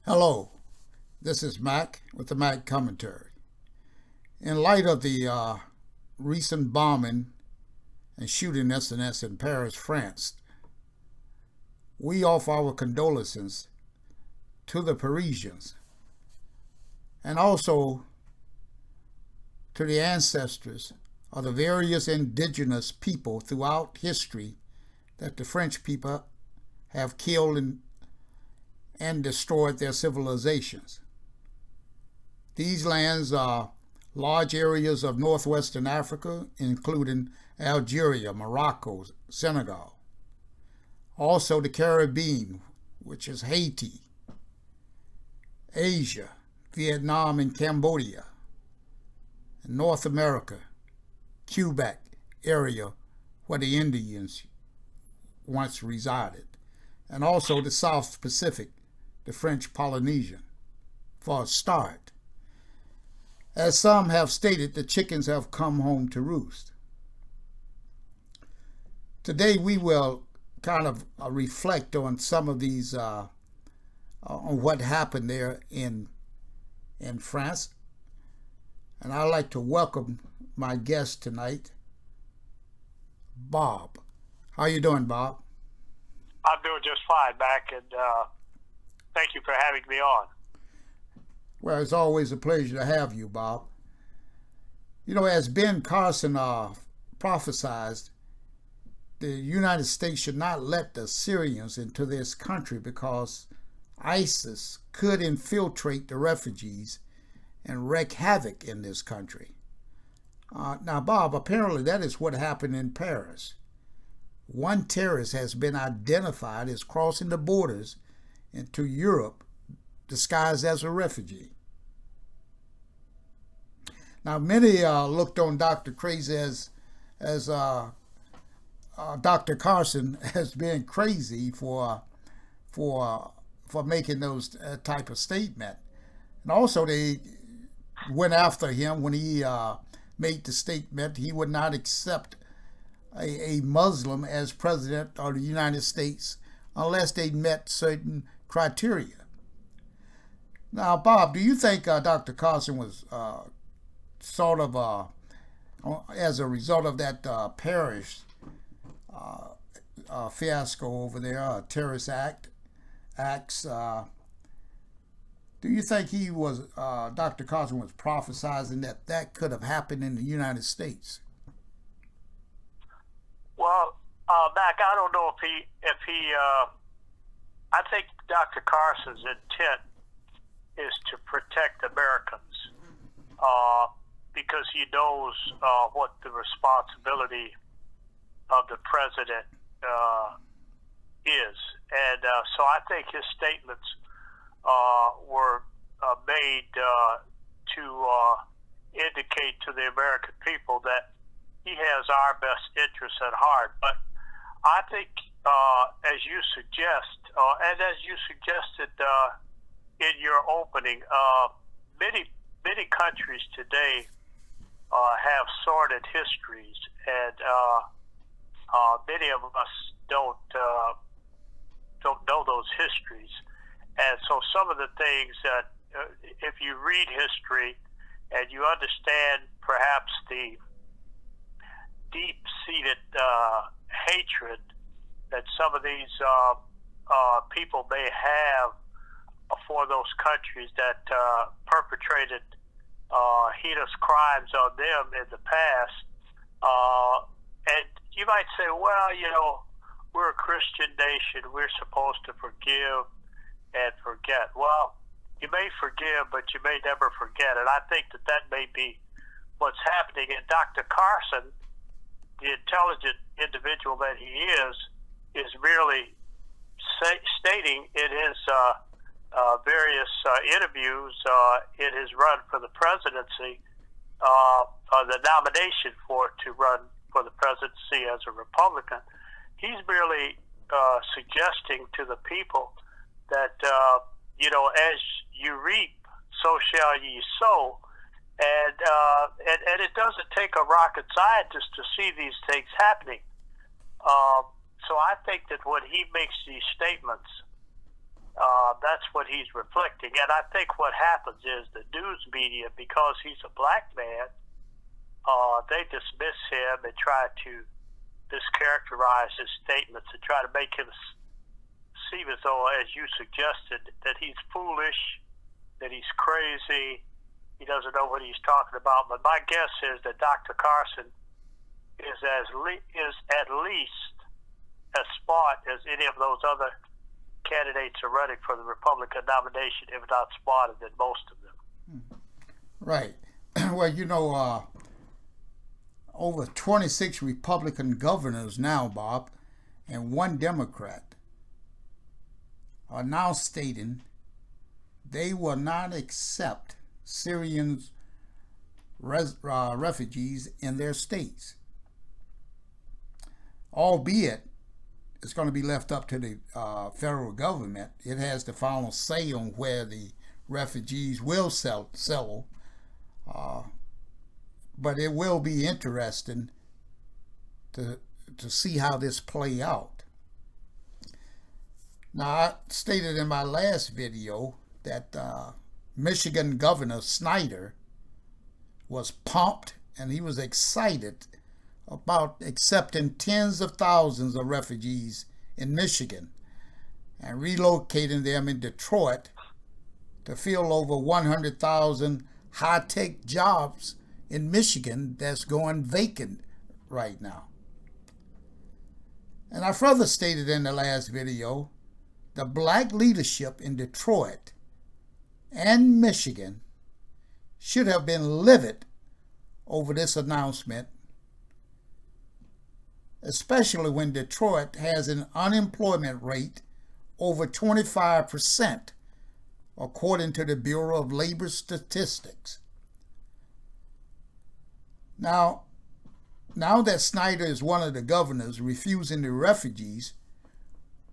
Hello, this is Mac with the Mac Commentary. In light of the recent bombing and shooting incidents in Paris, France, we offer our condolences to the Parisians and also to the ancestors of the various indigenous people throughout history that the French people have killed and destroyed their civilizations. These lands are large areas of northwestern Africa, including Algeria, Morocco, Senegal. Also the Caribbean, which is Haiti, Asia, Vietnam, and Cambodia. And North America, Quebec area where the Indians once resided. And also the South Pacific, the French Polynesian, for a start. As some have stated, the chickens have come home to roost. Today we will kind of reflect on some of these, on what happened there in France. And I'd like to welcome my guest tonight, Bob. How you doing, Bob? I'm doing just fine, Mac, and thank you for having me on. Well, it's always a pleasure to have you, Bob. You know, as Ben Carson prophesied, the United States should not let the Syrians into this country because ISIS could infiltrate the refugees and wreak havoc in this country. Now, Bob, apparently that is what happened in Paris. One terrorist has been identified as crossing the borders into Europe disguised as a refugee. Now, many looked on Dr. Crazy as Dr. Carson as being crazy for making those type of statement, and also they went after him when he made the statement he would not accept a Muslim as president of the United States unless they met certain criteria. Now, Bob, do you think Dr. Carson was sort of, as a result of that Paris fiasco over there, terrorist acts, do you think he was, Dr. Carson was prophesizing that could have happened in the United States? Well, Mac, I don't know if he I think Dr. Carson's intent is to protect Americans because he knows what the responsibility of the president is. And so I think his statements were made to indicate to the American people that he has our best interests at heart. But I think, as you suggest, and as you suggested in your opening, many countries today have sordid histories, and many of us don't know those histories. And so some of the things that, if you read history and you understand perhaps the deep-seated hatred that some of these people may have for those countries that perpetrated heinous crimes on them in the past. And you might say, well, you know, we're a Christian nation. We're supposed to forgive and forget. Well, you may forgive, but you may never forget. And I think that may be what's happening. And Dr. Carson, the intelligent individual that he is merely stating in his various interviews in his run for the presidency, the nomination to run for the presidency as a Republican, he's merely suggesting to the people that, you know, as you reap, so shall ye sow. And and it doesn't take a rocket scientist to see these things happening. So I think that when he makes these statements, that's what he's reflecting. And I think what happens is the news media, because he's a black man, they dismiss him and try to mischaracterize his statements and try to make him seem as though, as you suggested, that he's foolish, that he's crazy, he doesn't know what he's talking about. But my guess is that Dr. Carson is at least as smart as any of those other candidates are running for the Republican nomination, if not smarter than most of them. Right. Well, you know, over 26 Republican governors now, Bob, and one Democrat are now stating they will not accept Syrian refugees in their states, albeit it's going to be left up to the federal government. It has the final say on where the refugees will settle. But it will be interesting to see how this play out. Now, I stated in my last video that Michigan Governor Snyder was pumped and he was excited about accepting tens of thousands of refugees in Michigan and relocating them in Detroit to fill over 100,000 high-tech jobs in Michigan that's going vacant right now. And I further stated in the last video, the black leadership in Detroit and Michigan should have been livid over this announcement, especially when Detroit has an unemployment rate over 25%, according to the Bureau of Labor Statistics. Now that Snyder is one of the governors refusing the refugees,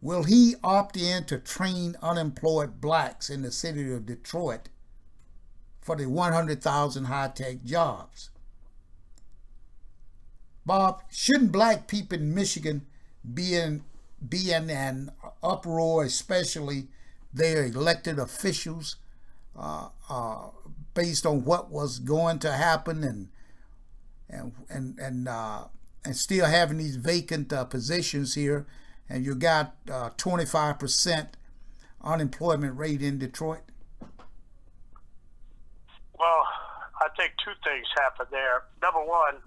will he opt in to train unemployed blacks in the city of Detroit for the 100,000 high-tech jobs? Bob, shouldn't black people in Michigan be in an uproar, especially their elected officials, based on what was going to happen and still having these vacant positions here, and you got 25% unemployment rate in Detroit? Well, I think two things happen there. Number one,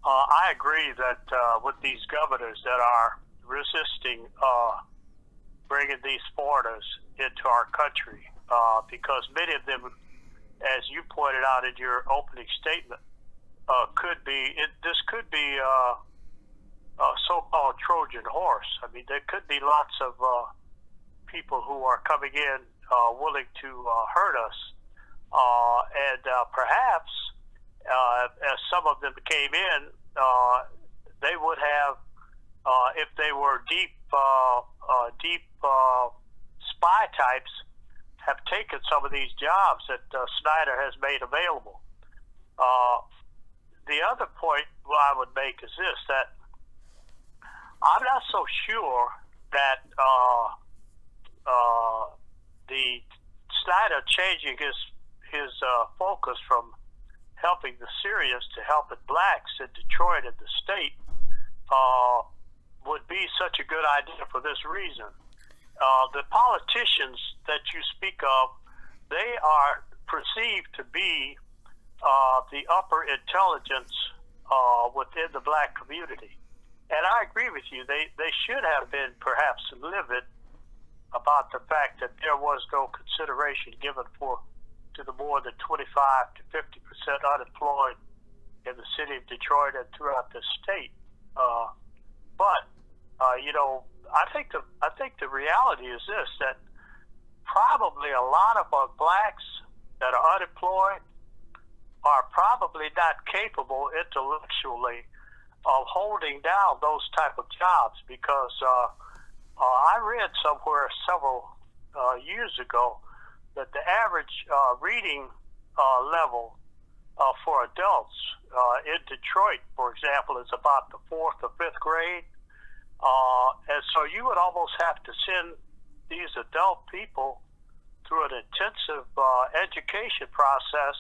I agree that with these governors that are resisting bringing these foreigners into our country, because many of them, as you pointed out in your opening statement, this could be a so-called Trojan horse. I mean, there could be lots of people who are coming in willing to hurt us, and perhaps as some of them came in, they would have, if they were deep spy types, have taken some of these jobs that Snyder has made available. The other point I would make is this, that I'm not so sure that the Snyder changing his focus from helping the Syrians to helping blacks in Detroit and the state would be such a good idea for this reason. The politicians that you speak of, they are perceived to be the upper intelligence within the black community. And I agree with you. They should have been perhaps livid about the fact that there was no consideration given to the more than 25 to 50% unemployed in the city of Detroit and throughout the state. But I think the reality is this, that probably a lot of our blacks that are unemployed are probably not capable intellectually of holding down those type of jobs, because I read somewhere several years ago that the average reading level for adults. In Detroit, for example, it's about the 4th or 5th grade. And so you would almost have to send these adult people through an intensive education process.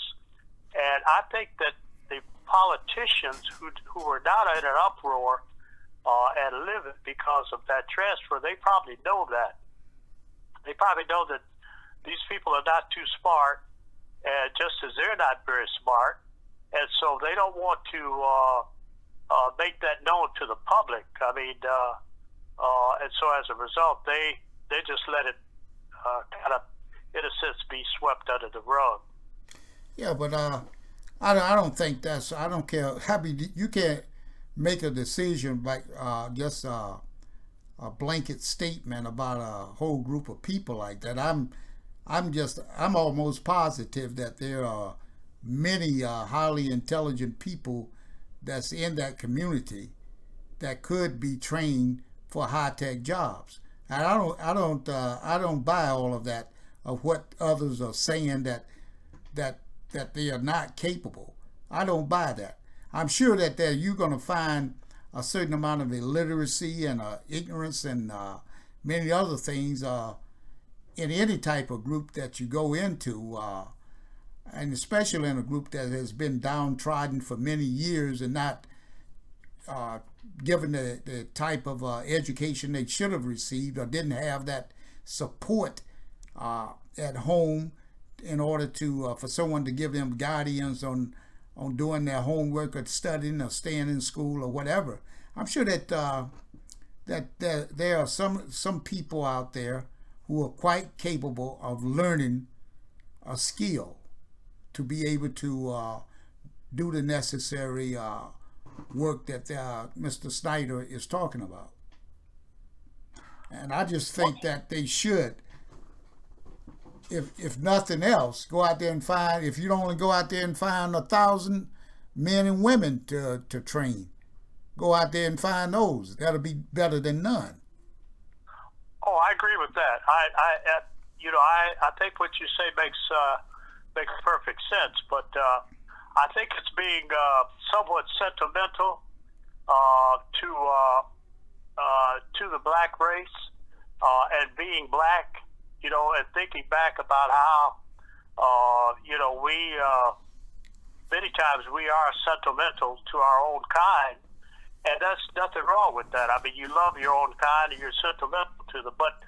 And I think that the politicians who are not in an uproar and livid because of that transfer, they probably know that. They probably know that these people are not too smart, and just as they're not very smart, and so they don't want to make that known to the public. I mean, and so as a result, they just let it kind of, in a sense, be swept under the rug. Yeah, but I don't think that's. I don't care. You can't make a decision like just a blanket statement about a whole group of people like that. I'm almost positive that there are many highly intelligent people that's in that community that could be trained for high-tech jobs. And I don't buy all of that, of what others are saying that they are not capable. I don't buy that. I'm sure that you're going to find a certain amount of illiteracy and ignorance and many other things in any type of group that you go into, and especially in a group that has been downtrodden for many years and not given the type of education they should have received, or didn't have that support at home in order to for someone to give them guidance on doing their homework or studying or staying in school or whatever. I'm sure that there are some people out there who are quite capable of learning a skill to be able to do the necessary work that Mr. Snyder is talking about. And I just think that they should, if nothing else, go out there and find, if you don't only go out there and find 1,000 men and women to train, go out there and find those. That'll be better than none. Oh, I agree with that. I think what you say makes perfect sense, but I think it's being somewhat sentimental to the black race and being black, and thinking back about how we many times we are sentimental to our own kind, and that's nothing wrong with that. I mean, you love your own kind and you're sentimental to them, but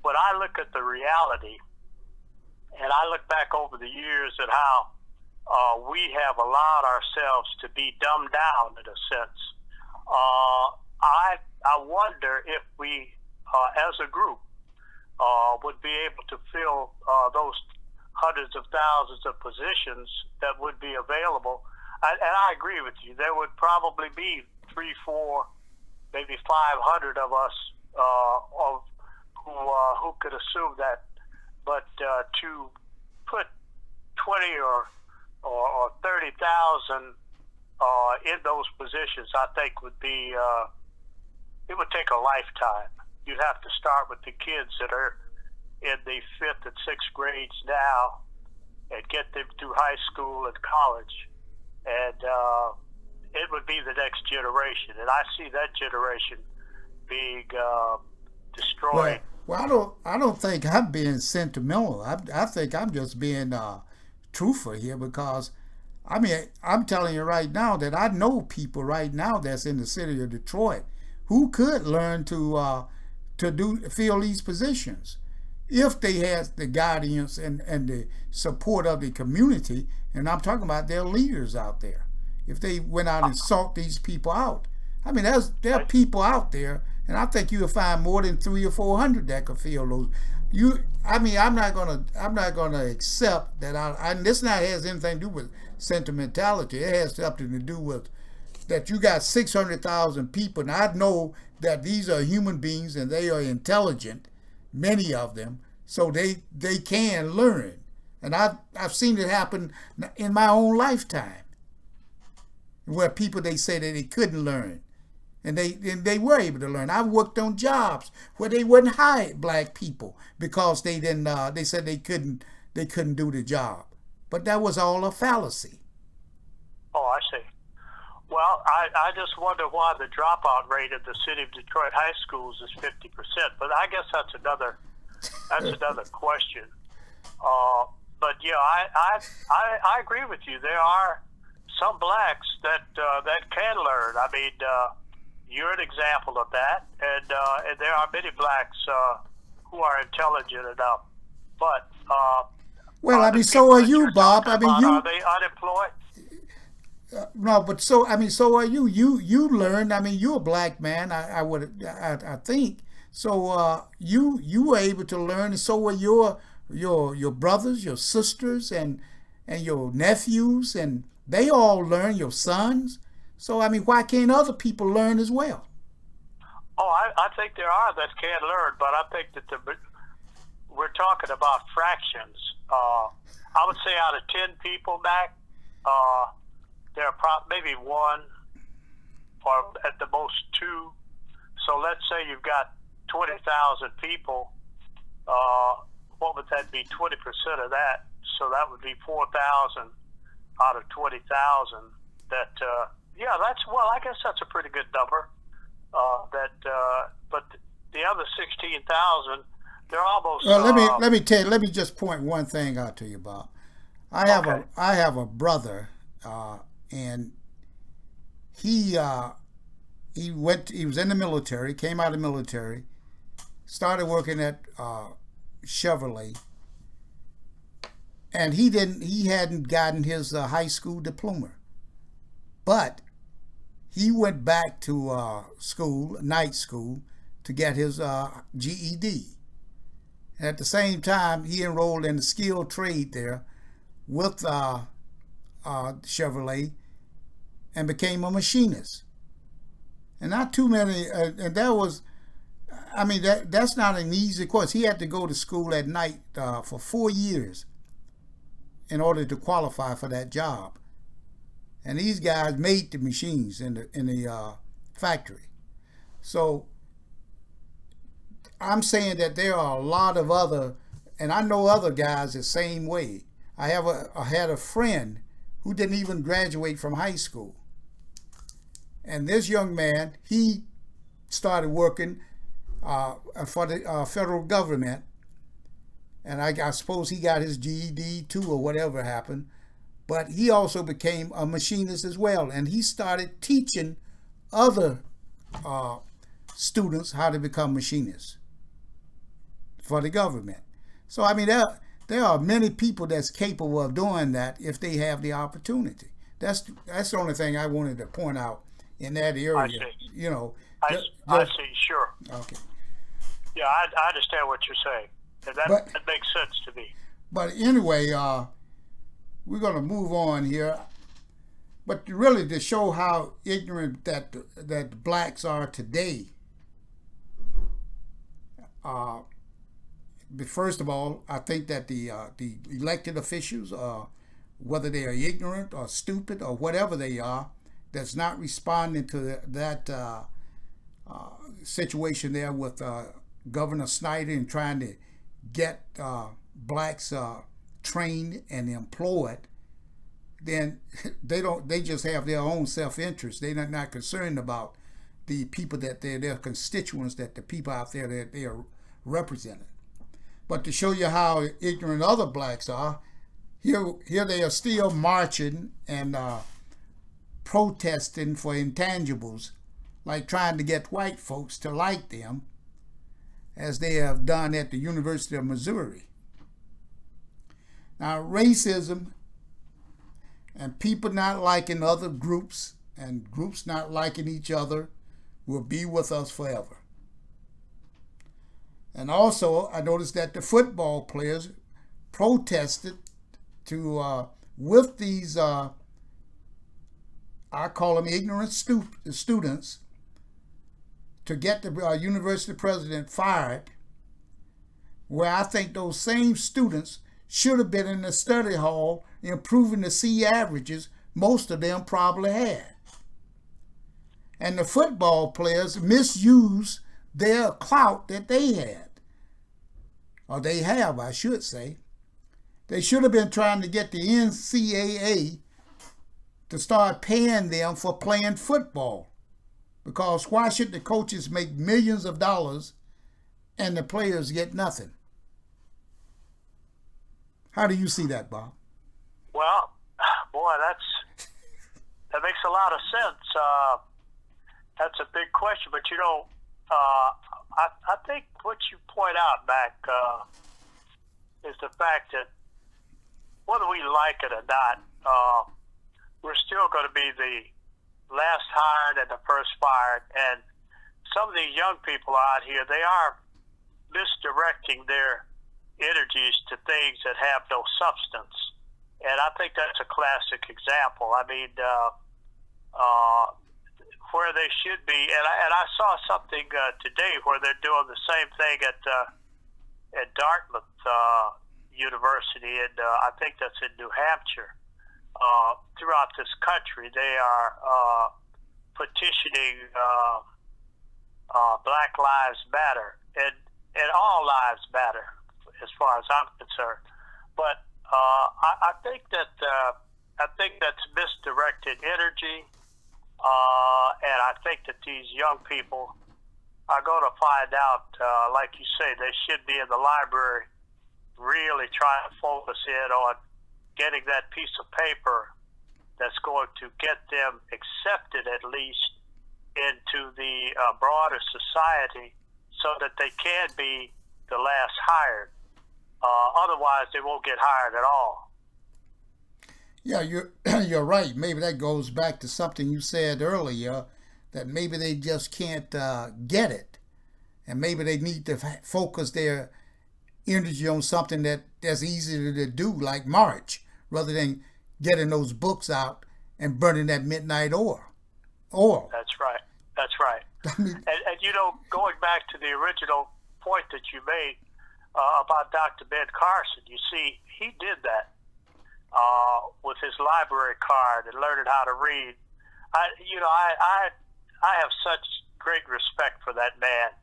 when I look at the reality, and I look back over the years at how we have allowed ourselves to be dumbed down in a sense, I wonder if we, as a group, would be able to fill those hundreds of thousands of positions that would be available. And I agree with you. There would probably be 3, 4, maybe 500 of us who could assume that. But to put 20 or 30,000 in those positions, I think would be it would take a lifetime. You'd have to start with the kids that are in the 5th and 6th grades now and get them through high school and college, and it would be the next generation. And I see that generation being destroyed. Well, I don't think I'm being sentimental. I think I'm just being truthful here, because I mean, I'm telling you right now that I know people right now that's in the city of Detroit who could learn to fill these positions if they had the guidance and the support of the community. And I'm talking about their leaders out there. If they went out and sought these people out, I mean, there are people out there, and I think you'll find more than 300 or 400 that could fill those. I'm not gonna accept that. And this not has anything to do with sentimentality. It has something to do with that you got 600,000 people, and I know that these are human beings and they are intelligent, many of them, so they can learn. And I've seen it happen in my own lifetime, where people, they say that they couldn't learn, and they were able to learn. I worked on jobs where they wouldn't hire black people because they didn't. They said they couldn't do the job. but that was all a fallacy. Oh, I see. Well, I just wonder why the dropout rate at the city of Detroit high schools is 50%. But I guess that's another question. But yeah, I agree with you. There are some blacks that can learn. I mean, you're an example of that, and there are many blacks who are intelligent enough. But well, I mean, so are you, Bob. I mean, are they unemployed? No, but so are you. You learned. I mean, you're a black man. I think so. You were able to learn, and so were your brothers, your sisters, and your nephews, and they all learn. Your sons. So I mean, why can't other people learn as well? Oh, I think there are that can learn, but I think that we're talking about fractions. I would say out of 10 people, Mac, there are maybe one or at the most two. So let's say you've got 20,000 people. What would that be? 20% of that. So that would be 4,000 out of 20,000. That yeah, I guess that's a pretty good number. But the other 16,000, they're almost. Well, let me just point one thing out to you, Bob. I have a brother. And he was in the military, came out of the military, started working at Chevrolet, and he hadn't gotten his high school diploma, but he went back to night school, to get his GED. And at the same time, he enrolled in the skilled trade there with Chevrolet, and became a machinist. And not too many, and that was, I mean, that's not an easy course. He had to go to school at night for 4 years in order to qualify for that job. And these guys made the machines in the factory. So I'm saying that there are a lot of other, and I know other guys the same way. I had a friend who didn't even graduate from high school. And this young man, he started working for the federal government. And I suppose he got his GED too, or whatever happened. But he also became a machinist as well. And he started teaching other students how to become machinists for the government. So, I mean, there are many people that's capable of doing that if they have the opportunity. That's the only thing I wanted to point out in that area. I see. You know. I see. Sure. Okay. Yeah, I understand what you're saying. And that makes sense to me. But anyway, we're going to move on here. But really, to show how ignorant that the blacks are today. First of all, I think that the elected officials, whether they are ignorant or stupid or whatever they are, that's not responding to that situation there with Governor Snyder and trying to get blacks trained and employed, then they just have their own self-interest. They're not concerned about the people that their constituents, that the people out there that they are representing. But to show you how ignorant other blacks are, here they are still marching and protesting for intangibles, like trying to get white folks to like them, as they have done at the University of Missouri. Now, racism and people not liking other groups and groups not liking each other will be with us forever. And also, I noticed that the football players protested with these, I call them ignorant students, to get the university president fired, where I think those same students should have been in the study hall improving the C averages most of them probably had. And the football players misused their clout that they had, or they have, I should say. They should have been trying to get the NCAA to start paying them for playing football. Because why should the coaches make millions of dollars and the players get nothing? How do you see that, Bob? Well, boy, that makes a lot of sense. That's a big question, but I think what you point out, Mac, is the fact that whether we like it or not, we're still going to be the last hired and the first fired. And some of these young people out here, they are misdirecting their energies to things that have no substance. And I think that's a classic example. I mean, where they should be, and I saw something today where they're doing the same thing at Dartmouth University, and I think that's in New Hampshire. Throughout this country, they are petitioning Black Lives Matter, and all lives matter, as far as I'm concerned. But I think that's misdirected energy, and I think that these young people are going to find out, like you say, they should be in the library, really trying to focus in on getting that piece of paper that's going to get them accepted, at least, into the broader society, so that they can be the last hired. Otherwise, they won't get hired at all. Yeah, you're right. Maybe that goes back to something you said earlier, that maybe they just can't get it, and maybe they need to focus their energy on something that's easier to do, like march, rather than getting those books out and burning that midnight oil. That's right. That's right. I mean, and going back to the original point that you made about Dr. Ben Carson, you see, he did that with his library card and learning how to read. I have such great respect for that man,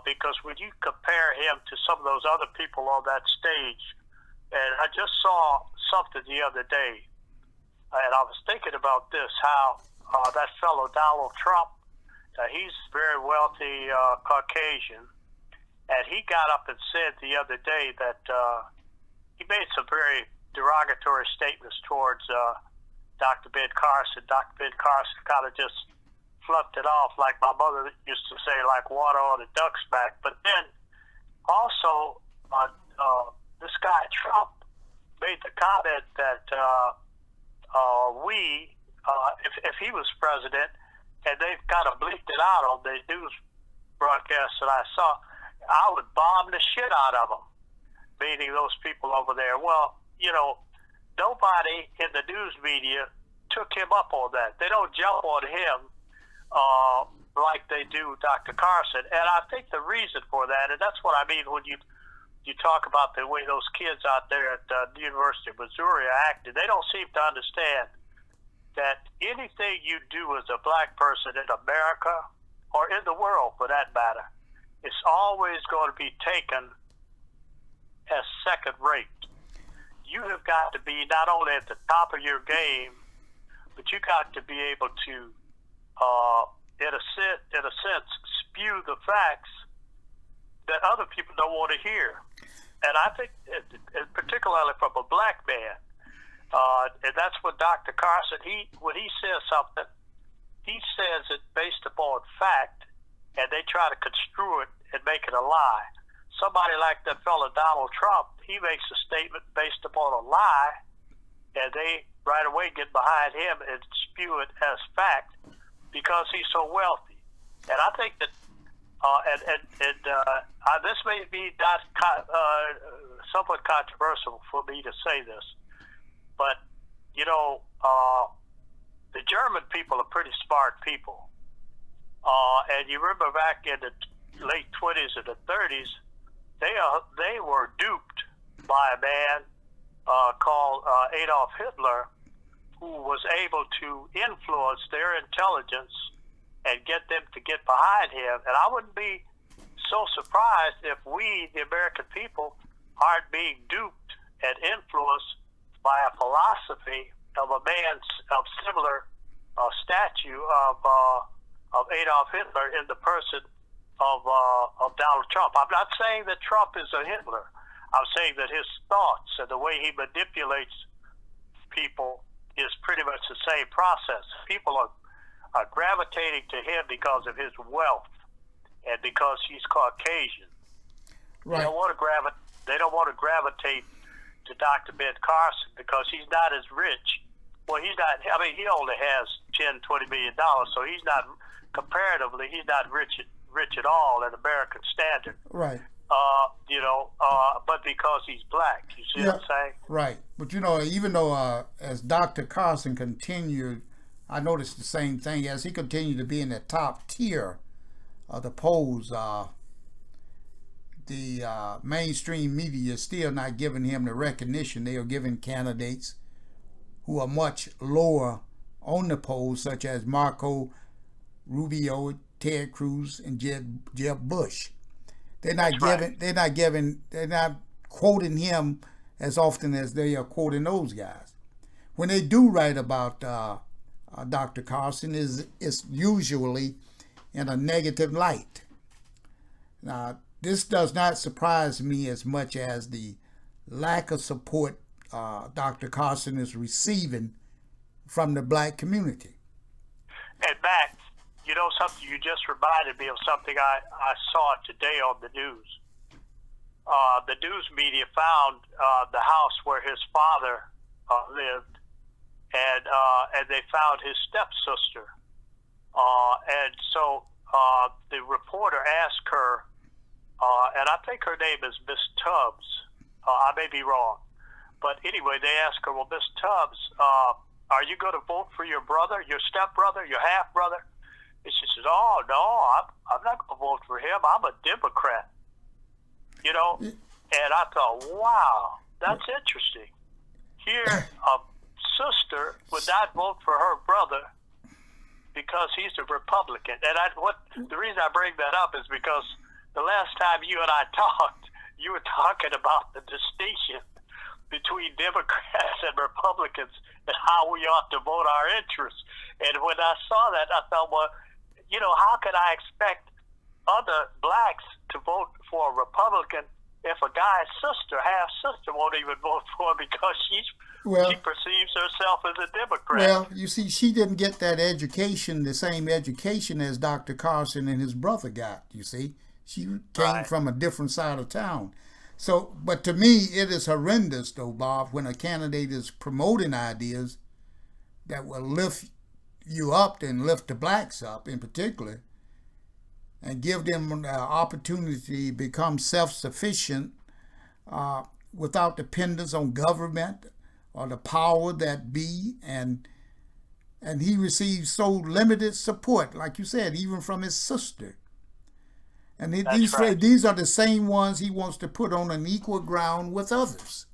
because when you compare him to some of those other people on that stage, and I just saw something the other day, and I was thinking about this, how that fellow Donald Trump, he's a very wealthy Caucasian, and he got up and said the other day that he made some very derogatory statements towards Dr. Ben Carson. Dr. Ben Carson kind of just fluffed it off, like my mother used to say, like water on a duck's back. But then also this guy Trump made the comment that if he was president, and they've kind of bleeped it out on the news broadcast that I saw, I would bomb the shit out of them, meaning those people over there. Well, nobody in the news media took him up on that. They don't jump on him like they do Dr. Carson. And I think the reason for that, and that's what I mean when you talk about the way those kids out there at the University of Missouri are acting, they don't seem to understand that anything you do as a black person in America, or in the world for that matter, it's always going to be taken as second rate. You have got to be not only at the top of your game, but you got to be able to, in a sense, spew the facts that other people don't want to hear. And I think, particularly from a black man, and that's what Dr. Carson, when he says something, he says it based upon fact, and they try to construe it and make it a lie. Somebody like that fellow Donald Trump, he makes a statement based upon a lie, and they right away get behind him and spew it as fact because he's so wealthy. And I think that, this may be not somewhat controversial for me to say this, but the German people are pretty smart people. And you remember back in the late 20s and the 30s, they were duped by a man called Adolf Hitler, who was able to influence their intelligence and get them to get behind him. And I wouldn't be so surprised if we, the American people, aren't being duped and influenced by a philosophy of a man of similar statue of Adolf Hitler in the person of Donald Trump. I'm not saying that Trump is a Hitler. I'm saying that his thoughts and the way he manipulates people is pretty much the same process. People are gravitating to him because of his wealth and because he's Caucasian. Right. They don't want to gravitate to Dr. Ben Carson because he's not as rich. Well, he's not. I mean, he only has $10-20 million, so he's not comparatively. He's not rich at all in American standard. Right. But because he's black, you see what I'm saying? Right. But even though as Dr. Carson continued, I noticed the same thing as he continued to be in the top tier of the polls. The mainstream media is still not giving him the recognition they are giving candidates who are much lower on the polls, such as Marco Rubio, Ted Cruz, and Jeb Bush. They're not quoting him as often as they are quoting those guys. When they do write about Dr. Carson, it's usually in a negative light. Now, this does not surprise me as much as the lack of support Dr. Carson is receiving from the black community. And Matt, you know something, you just reminded me of something I saw today on the news. The news media found the house where his father lived, and they found his stepsister. And so the reporter asked her, and I think her name is Miss Tubbs. I may be wrong. But anyway, they asked her, well, Miss Tubbs, are you going to vote for your brother, your stepbrother, your half-brother? And she says, oh, no, I'm not going to vote for him. I'm a Democrat. And I thought, wow, that's interesting. Here, a sister would not vote for her brother because he's a Republican. And the reason I bring that up is because the last time you and I talked, you were talking about the distinction between Democrats and Republicans and how we ought to vote our interests. And when I saw that, I thought, well, how could I expect other blacks to vote for a Republican if a guy's half-sister won't even vote for him because she perceives herself as a Democrat? Well, you see, she didn't get that education, the same education as Dr. Carson and his brother got, you see. She came from a different side of town. So, but to me, it is horrendous, though, Bob, when a candidate is promoting ideas that will lift you up and lift the blacks up in particular and give them the opportunity to become self-sufficient without dependence on government or the power that be. And he receives so limited support, like you said, even from his sister. And these are the same ones he wants to put on an equal ground with others.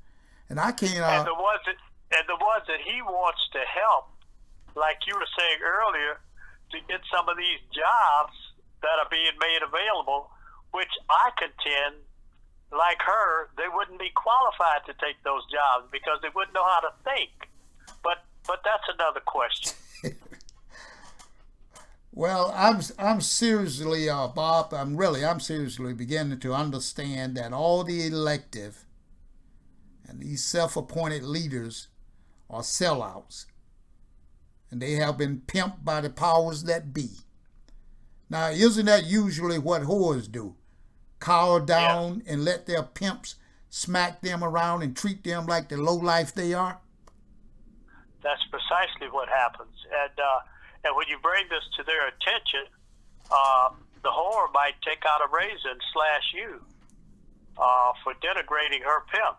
And I can't. And the ones that he wants to help, like you were saying earlier, to get some of these jobs that are being made available, which I contend, like her, they wouldn't be qualified to take those jobs because they wouldn't know how to think. But that's another question. Well, I'm seriously, Bob, I'm seriously beginning to understand that all the elective and these self-appointed leaders are sellouts. And they have been pimped by the powers that be. Now, isn't that usually what whores do? Cower down and let their pimps smack them around and treat them like the lowlife they are? That's precisely what happens. And when you bring this to their attention, the whore might take out a razor and slash you for denigrating her pimp.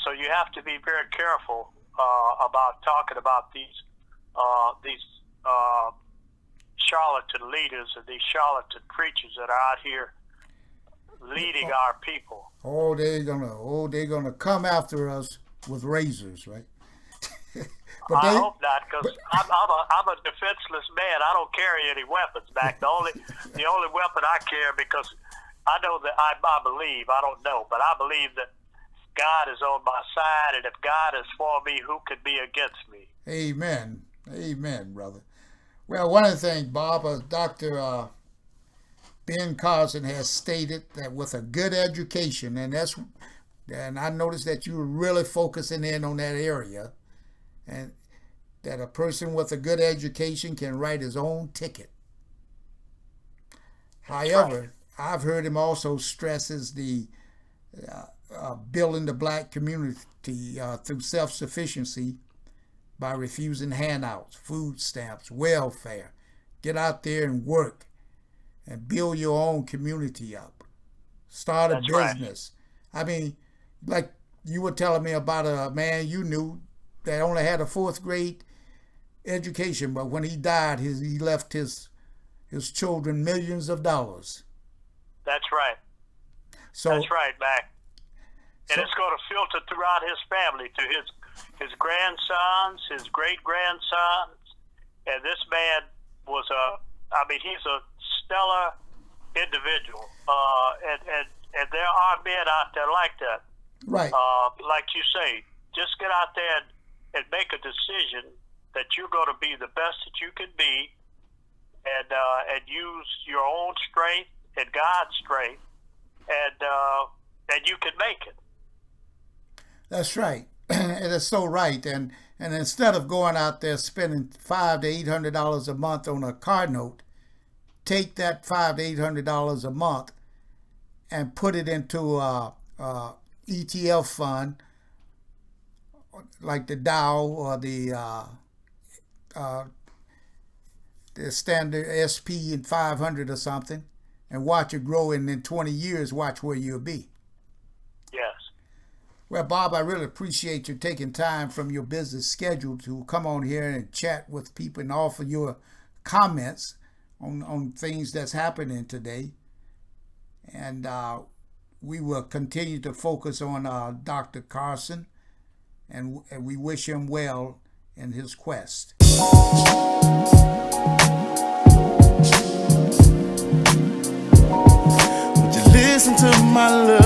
So you have to be very careful about talking about these charlatan leaders and these charlatan preachers that are out here leading our people. They're gonna come after us with razors, right? I hope not, because I'm a defenseless man. I don't carry any weapons back. The only weapon I carry, because I know that I believe, I don't know, but I believe that God is on my side, and if God is for me, who could be against me? Amen. Amen, brother. Well, one of the things, Bob, Dr. Ben Carson has stated that with a good education, and I noticed that you were really focusing in on that area, and that a person with a good education can write his own ticket. However, I've heard him also stresses the building the black community through self-sufficiency by refusing handouts, food stamps, welfare. Get out there and work and build your own community up. Start a business. Right. I mean, like you were telling me about a man you knew that only had a 4th grade education, but when he died, he left his children millions of dollars. That's right. So that's right, Mac. And it's going to filter throughout his family to his grandsons, his great-grandsons. And this man was he's a stellar individual. And there are men out there like that. Right. Like you say, just get out there and make a decision that you're going to be the best that you can be, and use your own strength and God's strength, and you can make it. That's right. It is so right. And instead of going out there spending $500 to $800 a month on a car note, take that $500 to $800 a month and put it into a ETF fund like the Dow or the standard SP and 500 or something, and watch it grow, and in 20 years watch where you'll be. Yes. Well, Bob, I really appreciate you taking time from your business schedule to come on here and chat with people and offer your comments on things that's happening today. And we will continue to focus on Dr. Carson, and we wish him well in his quest. Would you listen to my love?